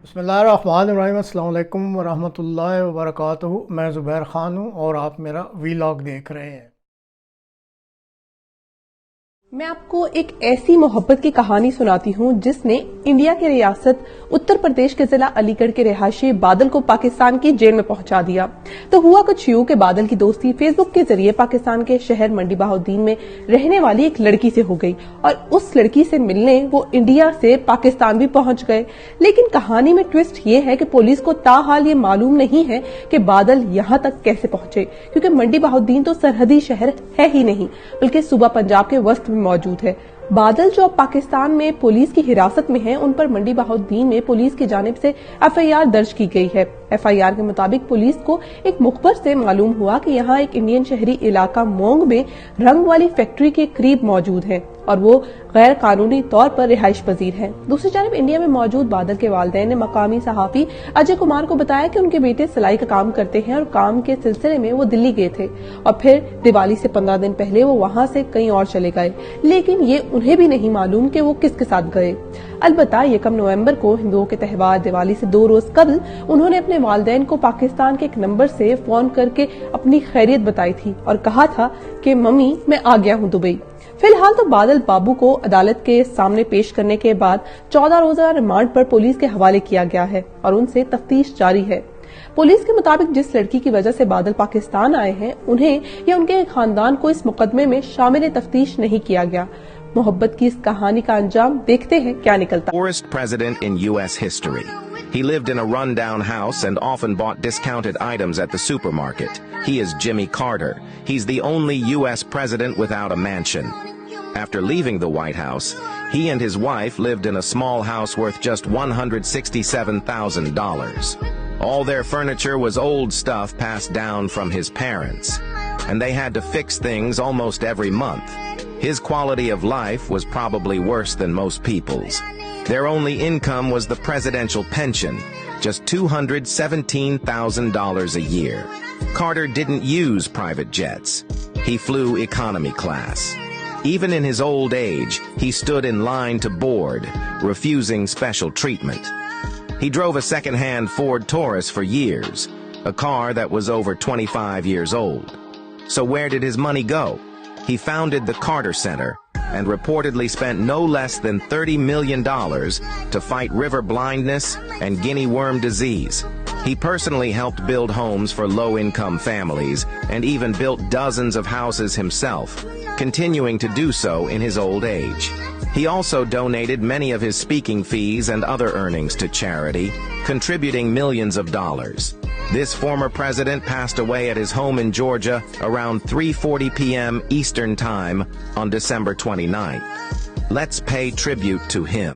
بسم اللہ الرحمن الرحیم۔ السلام علیکم ورحمۃ اللہ وبرکاتہ۔ میں زبیر خان ہوں اور آپ میرا ویلاگ دیکھ رہے ہیں۔ میں آپ کو ایک ایسی محبت کی کہانی سناتی ہوں جس نے انڈیا کی ریاست اتر پردیش کے ضلع علی گڑھ کے رہائشی بادل کو پاکستان کی جیل میں پہنچا دیا۔ تو ہوا کچھ یوں کہ بادل کی دوستی فیس بک کے ذریعے پاکستان کے شہر منڈی بہاؤالدین میں رہنے والی ایک لڑکی سے ہو گئی اور اس لڑکی سے ملنے وہ انڈیا سے پاکستان بھی پہنچ گئے۔ لیکن کہانی میں ٹویسٹ یہ ہے کہ پولیس کو تاحال یہ معلوم نہیں ہے کہ بادل یہاں تک کیسے پہنچے، کیونکہ منڈی بہاؤالدین تو سرحدی شہر ہے ہی نہیں بلکہ صوبہ پنجاب کے وسط میں موجود ہے۔ بادل جو اب پاکستان میں پولیس کی حراست میں ہیں، ان پر منڈی بہاؤالدین میں پولیس کی جانب سے FIR درج کی گئی ہے۔ FIR کے مطابق پولیس کو ایک مخبر سے معلوم ہوا کہ یہاں ایک انڈین شہری علاقہ مونگ میں رنگ والی فیکٹری کے قریب موجود ہے اور وہ غیر قانونی طور پر رہائش پذیر ہیں۔ دوسری جانب انڈیا میں موجود بادل کے والدین نے مقامی صحافی اجے کمار کو بتایا کہ ان کے بیٹے سلائی کا کام کرتے ہیں اور کام کے سلسلے میں وہ دلی گئے تھے اور پھر دیوالی سے 15 دن پہلے وہ وہاں سے کہیں اور چلے گئے، لیکن یہ انہیں بھی نہیں معلوم کہ وہ کس کے ساتھ گئے۔ البتہ 1 نومبر کو ہندوؤں کے تہوار دیوالی سے 2 روز قبل انہوں نے اپنے والدین کو پاکستان کے ایک نمبر سے فون کر کے اپنی خیریت بتائی تھی اور کہا تھا کہ ممی میں آ گیا ہوں دبئی۔ فی الحال تو بادل بابو کو عدالت کے سامنے پیش کرنے کے بعد 14 روزہ ریمانڈ پر پولیس کے حوالے کیا گیا ہے اور ان سے تفتیش جاری ہے۔ پولیس کے مطابق جس لڑکی کی وجہ سے بادل پاکستان آئے ہیں، انہیں یا ان کے خاندان کو اس مقدمے میں شامل تفتیش نہیں کیا گیا۔ محبت کی اس کہانی کا انجام دیکھتے ہیں کیا نکلتا۔ Poorest president in U.S. history. He lived in a run-down house and often bought discounted items at the supermarket. He is Jimmy Carter. He's the only U.S. president without a mansion. After leaving the White House, he and his wife lived in a small house worth just $167,000. All their furniture was old stuff passed down from his parents, and they had to fix things almost every month. His quality of life was probably worse than most people's. Their only income was the presidential pension, just $217,000 a year. Carter didn't use private jets. He flew economy class. Even in his old age, he stood in line to board, refusing special treatment. He drove a second-hand Ford Taurus for years, a car that was over 25 years old. So where did his money go? He founded the Carter Center and reportedly spent no less than $30 million to fight river blindness and guinea worm disease. He personally helped build homes for low-income families and even built dozens of houses himself, continuing to do so in his old age. He also donated many of his speaking fees and other earnings to charity, contributing millions of dollars. This former president passed away at his home in Georgia around 3:40 p.m. Eastern Time on December 29th. Let's pay tribute to him.